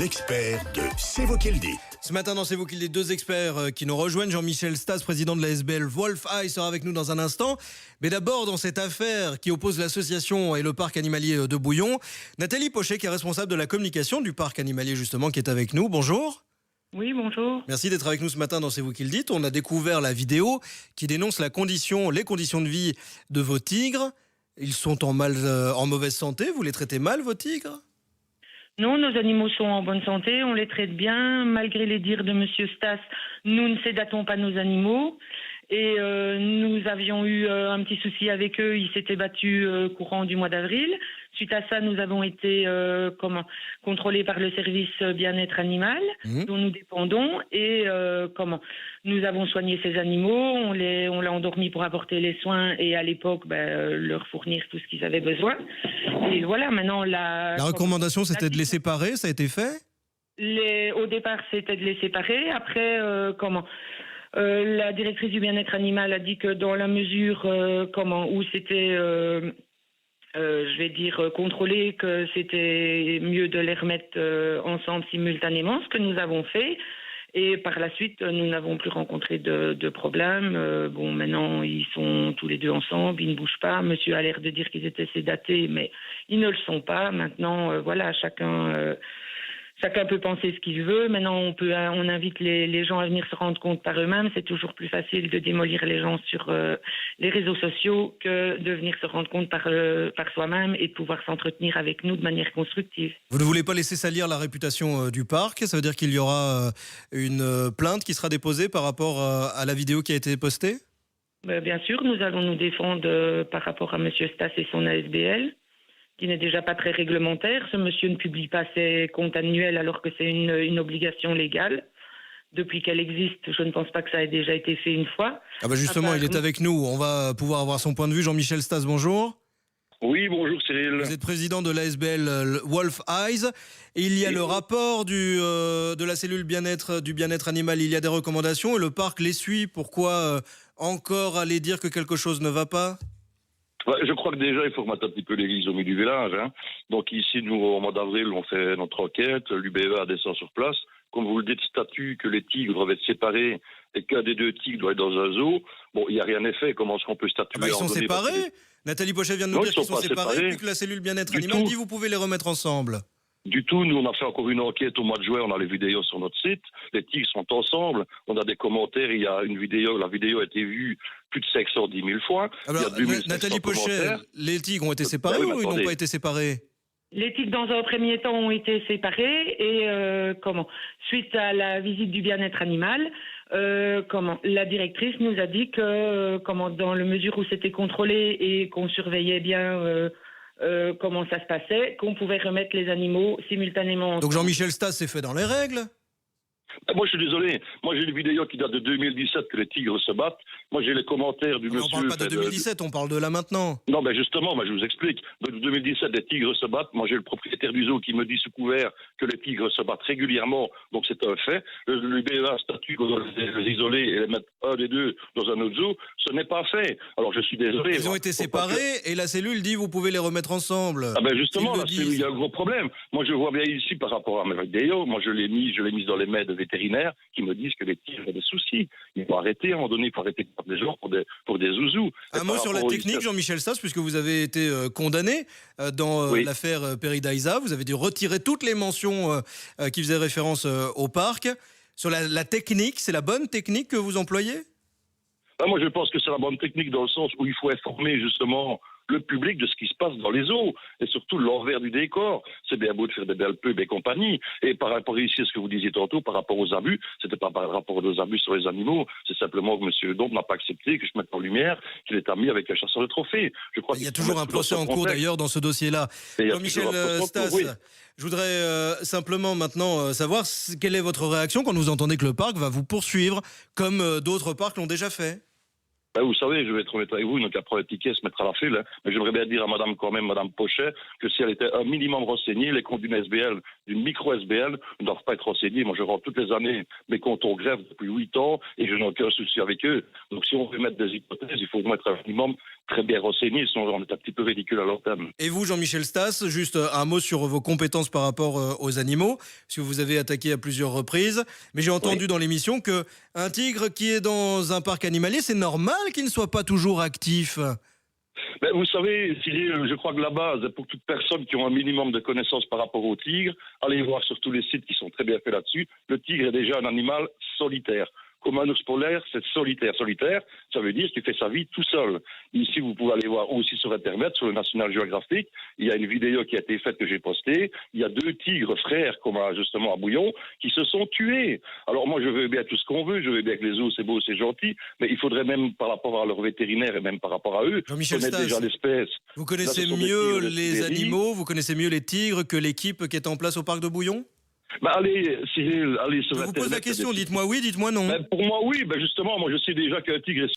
experts de C'est vous qui le dites. Ce matin, dans C'est vous qui le dites, deux experts qui nous rejoignent. Jean-Michel Stas, président de la SBL Wolf Eyes, sera avec nous dans un instant. Mais d'abord, dans cette affaire qui oppose l'association et le parc animalier de Bouillon, Nathalie Pochet, qui est responsable de la communication du parc animalier, justement, qui est avec nous. Bonjour. Oui, bonjour. Merci d'être avec nous ce matin dans C'est vous qui le dites. On a découvert la vidéo qui dénonce les conditions de vie de vos tigres. Ils sont en mauvaise santé. Vous les traitez mal, vos tigres ? Non, nos animaux sont en bonne santé, on les traite bien. Malgré les dires de Monsieur Stas, nous ne sédatons pas nos animaux. Et nous avions eu un petit souci avec eux, ils s'étaient battus courant du mois d'avril. Suite à ça, nous avons été contrôlés par le service bien-être animal dont nous dépendons. Et nous avons soigné ces animaux, on l'a endormi pour apporter les soins et à l'époque leur fournir tout ce qu'ils avaient besoin. Et voilà, maintenant la recommandation, c'était de les séparer, ça a été fait ? Au départ, c'était de les séparer. Après, la directrice du bien-être animal a dit que dans la mesure où c'était, contrôlé, que c'était mieux de les remettre ensemble simultanément, ce que nous avons fait. Et par la suite, nous n'avons plus rencontré de problème. Maintenant, ils sont tous les deux ensemble, ils ne bougent pas. Monsieur a l'air de dire qu'ils étaient sédatés, mais ils ne le sont pas. Maintenant, chacun peut penser ce qu'il veut. Maintenant, on invite les gens à venir se rendre compte par eux-mêmes. C'est toujours plus facile de démolir les gens sur les réseaux sociaux que de venir se rendre compte par soi-même et de pouvoir s'entretenir avec nous de manière constructive. Vous ne voulez pas laisser salir la réputation du parc ? Ça veut dire qu'il y aura une plainte qui sera déposée par rapport à la vidéo qui a été postée ? Bien sûr, nous allons nous défendre par rapport à M. Stas et son ASBL, qui n'est déjà pas très réglementaire. Ce monsieur ne publie pas ses comptes annuels alors que c'est une obligation légale. Depuis qu'elle existe, je ne pense pas que ça ait déjà été fait une fois. Justement, il est avec nous. On va pouvoir avoir son point de vue. Jean-Michel Stas, bonjour. Oui, bonjour Cyril. Vous êtes président de l'ASBL Wolf Eyes. Et il y a le rapport de la cellule du bien-être animal. Il y a des recommandations et le parc les suit. Pourquoi encore aller dire que quelque chose ne va pas ? Je crois que déjà, il faut remettre un petit peu l'église au milieu du village. Donc ici, nous, au mois d'avril, on fait notre enquête. L'UBEA descend sur place. Comme vous le dites, statut que les tigres doivent être séparés et qu'un des deux tigres doit être dans un zoo. Il n'y a rien fait. Comment est-ce qu'on peut statuer Ils sont séparés. Nathalie Pochet vient de nous dire qu'ils sont séparés, puis que la cellule bien-être animal dit vous pouvez les remettre ensemble. Du tout, nous on a fait encore une enquête au mois de juin, on a les vidéos sur notre site, les tigres sont ensemble, on a des commentaires, il y a une vidéo, la vidéo a été vue plus de 510 000 fois. Nathalie Pochet, les tigres ont été séparés ou ils n'ont pas été séparés ? Les tigres, dans un premier temps, ont été séparés et suite à la visite du bien-être animal, la directrice nous a dit que dans la mesure où c'était contrôlé et qu'on surveillait bien comment ça se passait, qu'on pouvait remettre les animaux simultanément. Donc Jean-Michel Stas, c'est fait dans les règles ? Moi, je suis désolé. Moi, j'ai une vidéo qui date de 2017 que les tigres se battent. Moi, j'ai les commentaires du monsieur... On ne parle pas de 2017, on parle de là maintenant. Non, mais justement, je vous explique. De 2017, les tigres se battent. Moi, j'ai le propriétaire du zoo qui me dit sous couvert que les tigres se battent régulièrement. Donc, c'est un fait. L'UBA statue qu'on doit les isoler et les mettre un des deux dans un autre zoo. Ce n'est pas fait. Alors, je suis désolé. Ils ont été séparés et la cellule dit vous pouvez les remettre ensemble. Justement, la cellule, il y a un gros problème. Moi, je vois bien ici par rapport à ma vidéo. Moi, je l'ai mise dans les mains de vétérinaires qui me disent que les tigres ont des soucis. Il faut arrêter, à un moment donné, il faut arrêter de prendre des gens pour des zouzous. Un mot sur la technique, Jean-Michel Stas, puisque vous avez été condamné dans l'affaire Peridaisa. Vous avez dû retirer toutes les mentions qui faisaient référence au parc. Sur la technique, c'est la bonne technique que vous employez ? Moi, je pense que c'est la bonne technique dans le sens où il faut informer justement le public de ce qui se passe dans les zoos et surtout l'envers du décor. C'est bien beau de faire des belles pubs et compagnie. Et par rapport ici à ce que vous disiez tantôt, par rapport aux abus, c'était pas par rapport aux abus sur les animaux, c'est simplement que M. Domp n'a pas accepté que je mette en lumière qu'il est ami avec un chasseur de trophées. Il y a toujours un procès en cours d'ailleurs dans ce dossier-là. Jean-Michel Stas, je voudrais simplement maintenant savoir quelle est votre réaction quand vous entendez que le parc va vous poursuivre comme d'autres parcs l'ont déjà fait. Vous savez, je vais être honnête avec vous, donc après le ticket se mettre à la file, mais j'aimerais bien dire à madame Pochet, que si elle était un minimum renseignée, les comptes d'une SBL, d'une micro-SBL, ne doivent pas être renseignés. Moi, je rends toutes les années mes comptes en grève depuis 8 ans et je n'ai aucun souci avec eux. Donc, si on veut mettre des hypothèses, il faut mettre un minimum très bien renseigné, sinon on est un petit peu ridicule à l'antenne. Et vous, Jean-Michel Stas, juste un mot sur vos compétences par rapport aux animaux, parce que vous avez attaqué à plusieurs reprises. Mais j'ai entendu dans l'émission que un tigre qui est dans un parc animalier, c'est normal qu'il ne soit pas toujours actif. Mais vous savez, Cyril, je crois que la base, pour toute personne qui a un minimum de connaissances par rapport au tigre, allez voir sur tous les sites qui sont très bien faits là-dessus, le tigre est déjà un animal solitaire. Comme un ours polaire, c'est solitaire. Solitaire, ça veut dire qu'il fait sa vie tout seul. Ici, vous pouvez aller voir aussi sur Internet, sur le National Geographic, il y a une vidéo qui a été faite que j'ai postée. Il y a 2 tigres frères, comme justement à Bouillon, qui se sont tués. Alors moi, je veux bien tout ce qu'on veut, je veux bien que les os, c'est beau, c'est gentil, mais il faudrait même, par rapport à leur vétérinaire et même par rapport à eux, Jean-Michel connaître Stas, déjà l'espèce. vous connaissez Là, ce sont des mieux tigres de les Sibérie. animaux, vous connaissez mieux les tigres que l'équipe qui est en place au parc de Bouillon? Allez, Cyril, allez sur Je vous Internet. pose la question, dites-moi oui, dites-moi non. Pour moi, oui. Justement, moi, je sais déjà qu'un tigre est